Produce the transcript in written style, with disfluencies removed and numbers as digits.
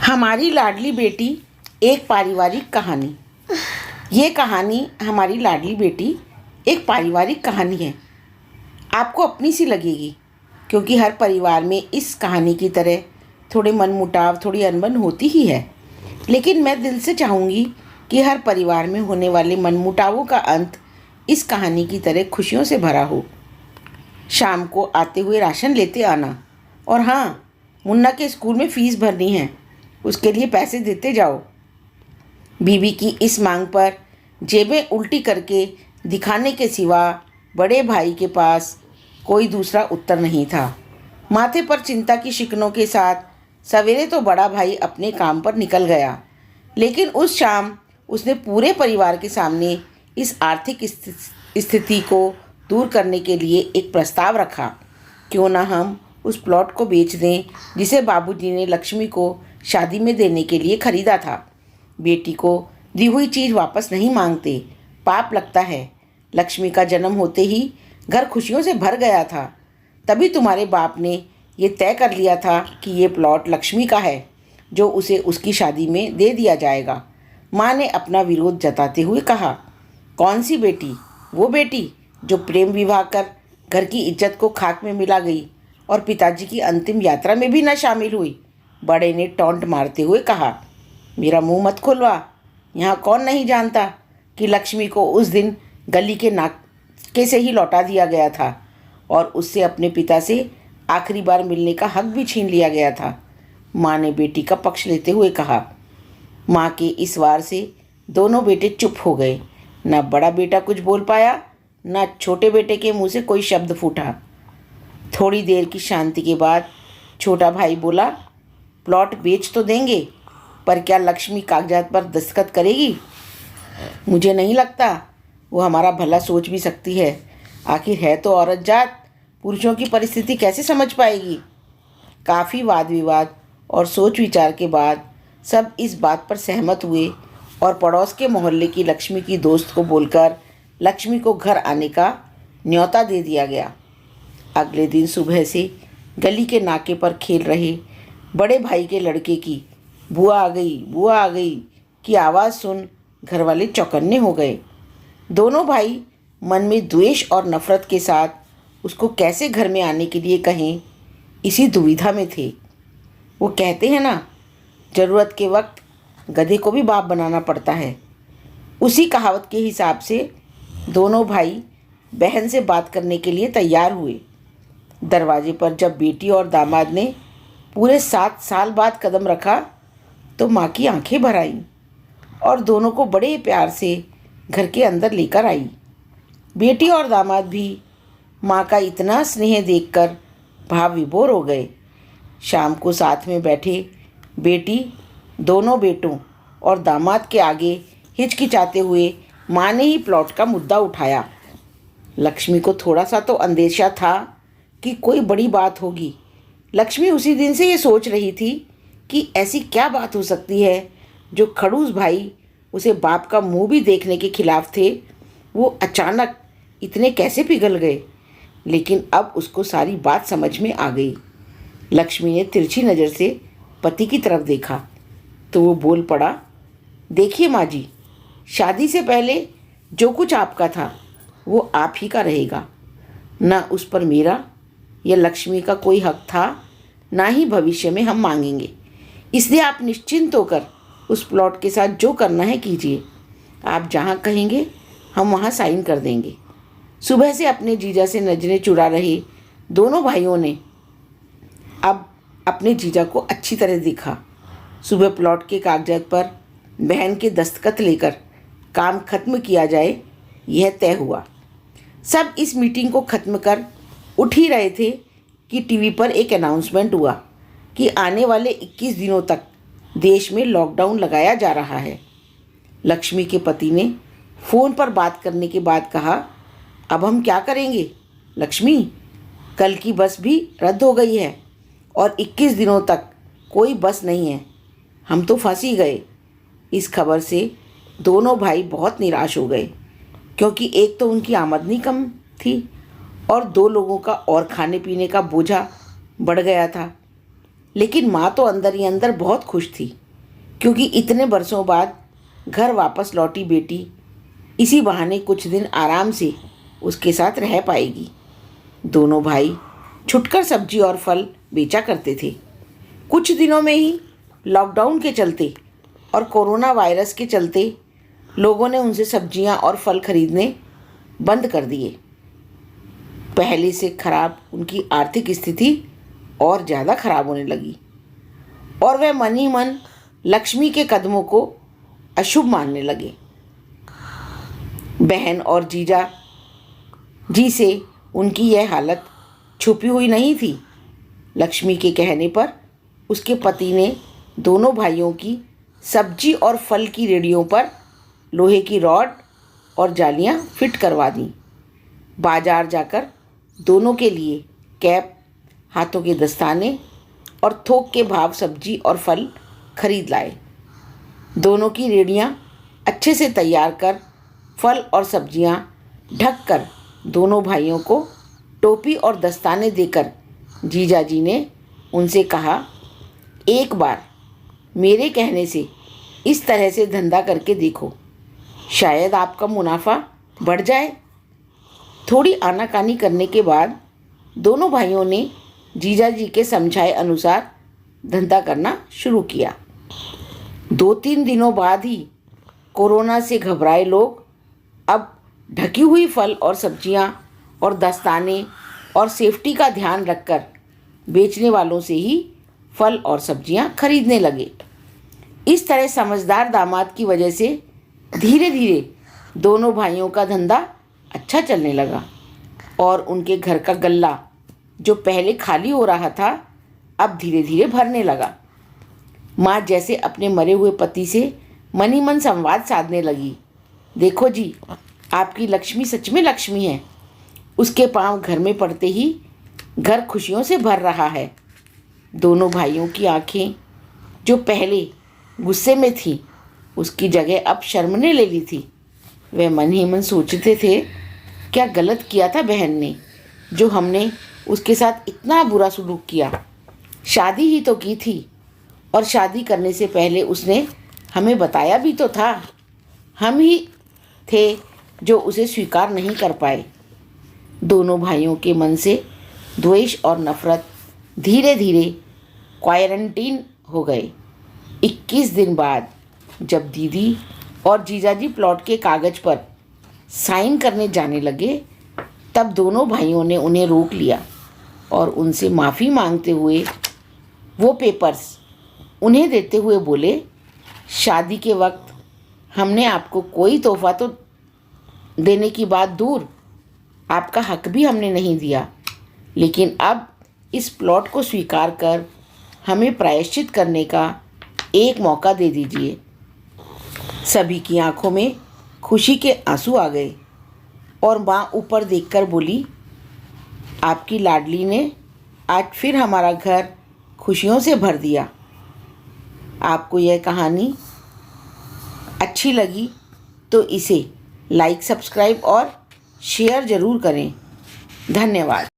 हमारी लाडली बेटी एक पारिवारिक कहानी। ये कहानी हमारी लाडली बेटी एक पारिवारिक कहानी है। आपको अपनी सी लगेगी क्योंकि हर परिवार में इस कहानी की तरह थोड़े मनमुटाव, थोड़ी अनबन होती ही है। लेकिन मैं दिल से चाहूँगी कि हर परिवार में होने वाले मनमुटावों का अंत इस कहानी की तरह खुशियों से भरा हो। शाम को आते हुए राशन लेते आना, और हाँ, मुन्ना के स्कूल में फ़ीस भरनी है, उसके लिए पैसे देते जाओ। बीवी की इस मांग पर जेबें उल्टी करके दिखाने के सिवा बड़े भाई के पास कोई दूसरा उत्तर नहीं था। माथे पर चिंता की शिकनों के साथ सवेरे तो बड़ा भाई अपने काम पर निकल गया, लेकिन उस शाम उसने पूरे परिवार के सामने इस आर्थिक स्थिति को दूर करने के लिए एक प्रस्ताव रखा। क्यों ना हम उस प्लॉट को बेच दें जिसे बाबूजी ने लक्ष्मी को शादी में देने के लिए खरीदा था। बेटी को दी हुई चीज़ वापस नहीं मांगते, पाप लगता है। लक्ष्मी का जन्म होते ही घर खुशियों से भर गया था। तभी तुम्हारे बाप ने ये तय कर लिया था कि ये प्लॉट लक्ष्मी का है, जो उसे उसकी शादी में दे दिया जाएगा। माँ ने अपना विरोध जताते हुए कहा, कौन सी बेटी? वो बेटी जो प्रेम विवाह कर घर की इज्जत को खाक में मिला गई और पिताजी की अंतिम यात्रा में भी न शामिल हुई। बड़े ने टॉन्ट मारते हुए कहा, मेरा मुंह मत खुलवा। यहाँ कौन नहीं जानता कि लक्ष्मी को उस दिन गली के नाके से ही लौटा दिया गया था और उससे अपने पिता से आखिरी बार मिलने का हक भी छीन लिया गया था। माँ ने बेटी का पक्ष लेते हुए कहा। माँ के इस वार से दोनों बेटे चुप हो गए। न बड़ा बेटा कुछ बोल पाया, न छोटे बेटे के मुंह से कोई शब्द फूटा। थोड़ी देर की शांति के बाद छोटा भाई बोला, प्लॉट बेच तो देंगे, पर क्या लक्ष्मी कागजात पर दस्तखत करेगी? मुझे नहीं लगता वो हमारा भला सोच भी सकती है। आखिर है तो औरत जात, पुरुषों की परिस्थिति कैसे समझ पाएगी? काफ़ी वाद विवाद और सोच विचार के बाद सब इस बात पर सहमत हुए और पड़ोस के मोहल्ले की लक्ष्मी की दोस्त को बोलकर लक्ष्मी को घर आने का न्योता दे दिया गया। अगले दिन सुबह से गली के नाके पर खेल रहे बड़े भाई के लड़के की बुआ आ गई, बुआ आ गई की आवाज़ सुन घर वाले चौकन्ने हो गए। दोनों भाई मन में द्वेष और नफ़रत के साथ उसको कैसे घर में आने के लिए कहें, इसी दुविधा में थे। वो कहते हैं ना, ज़रूरत के वक्त गधे को भी बाप बनाना पड़ता है। उसी कहावत के हिसाब से दोनों भाई बहन से बात करने के लिए तैयार हुए। दरवाजे पर जब बेटी और दामाद ने पूरे 7 साल बाद कदम रखा तो माँ की आंखें भर आईं और दोनों को बड़े प्यार से घर के अंदर लेकर आई। बेटी और दामाद भी माँ का इतना स्नेह देखकर भाव विभोर हो गए। शाम को साथ में बैठे बेटी दोनों बेटों और दामाद के आगे हिचकिचाते हुए माँ ने ही प्लॉट का मुद्दा उठाया। लक्ष्मी को थोड़ा सा तो अंदेशा था कि कोई बड़ी बात होगी। लक्ष्मी उसी दिन से ये सोच रही थी कि ऐसी क्या बात हो सकती है जो खड़ूस भाई उसे बाप का मुंह भी देखने के खिलाफ थे, वो अचानक इतने कैसे पिघल गए। लेकिन अब उसको सारी बात समझ में आ गई। लक्ष्मी ने तिरछी नज़र से पति की तरफ देखा तो वो बोल पड़ा, देखिए माँ जी, शादी से पहले जो कुछ आपका था वो आप ही का रहेगा। ना उस पर मेरा या लक्ष्मी का कोई हक था, ना ही भविष्य में हम मांगेंगे। इसलिए आप निश्चिंत होकर उस प्लॉट के साथ जो करना है कीजिए। आप जहाँ कहेंगे हम वहाँ साइन कर देंगे। सुबह से अपने जीजा से नजरें चुरा रहे दोनों भाइयों ने अब अपने जीजा को अच्छी तरह देखा। सुबह प्लॉट के कागजात पर बहन के दस्तखत लेकर काम खत्म किया जाए, यह तय हुआ। सब इस मीटिंग को ख़त्म कर उठ ही रहे थे कि टीवी पर एक अनाउंसमेंट हुआ कि आने वाले 21 दिनों तक देश में लॉकडाउन लगाया जा रहा है। लक्ष्मी के पति ने फ़ोन पर बात करने के बाद कहा, अब हम क्या करेंगे लक्ष्मी? कल की बस भी रद्द हो गई है और 21 दिनों तक कोई बस नहीं है। हम तो फंस ही गए। इस खबर से दोनों भाई बहुत निराश हो गए, क्योंकि एक तो उनकी आमदनी कम थी और 2 लोगों का और खाने पीने का बोझा बढ़ गया था। लेकिन माँ तो अंदर ही अंदर बहुत खुश थी, क्योंकि इतने बरसों बाद घर वापस लौटी बेटी इसी बहाने कुछ दिन आराम से उसके साथ रह पाएगी। दोनों भाई छुटकर सब्जी और फल बेचा करते थे। कुछ दिनों में ही लॉकडाउन के चलते और कोरोना वायरस के चलते लोगों ने उनसे सब्जियां और फल खरीदने बंद कर दिए। पहले से खराब उनकी आर्थिक स्थिति और ज़्यादा खराब होने लगी और वह मन ही मन लक्ष्मी के कदमों को अशुभ मानने लगे। बहन और जीजा जी से उनकी यह हालत छुपी हुई नहीं थी। लक्ष्मी के कहने पर उसके पति ने दोनों भाइयों की सब्जी और फल की रेहड़ियों पर लोहे की रॉड और जालियां फिट करवा दी। बाजार जाकर दोनों के लिए कैप, हाथों के दस्ताने और थोक के भाव सब्जी और फल खरीद लाए। दोनों की रेहड़ियां अच्छे से तैयार कर फल और सब्जियां ढक कर दोनों भाइयों को टोपी और दस्ताने देकर जीजा जी ने उनसे कहा, एक बार मेरे कहने से इस तरह से धंधा करके देखो, शायद आपका मुनाफा बढ़ जाए। थोड़ी आनाकानी करने के बाद दोनों भाइयों ने जीजा जी के समझाए अनुसार धंधा करना शुरू किया। 2-3 दिनों बाद ही कोरोना से घबराए लोग अब ढकी हुई फल और सब्जियां और दस्ताने और सेफ्टी का ध्यान रखकर बेचने वालों से ही फल और सब्जियां खरीदने लगे। इस तरह समझदार दामाद की वजह से धीरे धीरे दोनों भाइयों का धंधा अच्छा चलने लगा और उनके घर का गल्ला जो पहले खाली हो रहा था अब धीरे धीरे भरने लगा। माँ जैसे अपने मरे हुए पति से मन ही मन संवाद साधने लगी। देखो जी, आपकी लक्ष्मी सच में लक्ष्मी है। उसके पांव घर में पड़ते ही घर खुशियों से भर रहा है। दोनों भाइयों की आंखें जो पहले गुस्से में थी उसकी जगह अब शर्म ने ले ली थी। वे मन ही मन सोचते थे, क्या गलत किया था बहन ने, जो हमने उसके साथ इतना बुरा सलूक किया। शादी ही तो की थी और शादी करने से पहले उसने हमें बताया भी तो था। हम ही थे जो उसे स्वीकार नहीं कर पाए। दोनों भाइयों के मन से द्वेष और नफरत धीरे धीरे क्वारंटीन हो गए। 21 दिन बाद जब दीदी और जीजाजी प्लॉट के कागज़ पर साइन करने जाने लगे, तब दोनों भाइयों ने उन्हें रोक लिया और उनसे माफ़ी मांगते हुए वो पेपर्स उन्हें देते हुए बोले, शादी के वक्त हमने आपको कोई तोहफा तो देने की बात दूर, आपका हक भी हमने नहीं दिया, लेकिन अब इस प्लॉट को स्वीकार कर हमें प्रायश्चित करने का एक मौका दे दीजिए। सभी की आंखों में खुशी के आंसू आ गए और माँ ऊपर देखकर बोली, आपकी लाडली ने आज फिर हमारा घर खुशियों से भर दिया। आपको यह कहानी अच्छी लगी तो इसे लाइक, सब्सक्राइब और शेयर ज़रूर करें। धन्यवाद।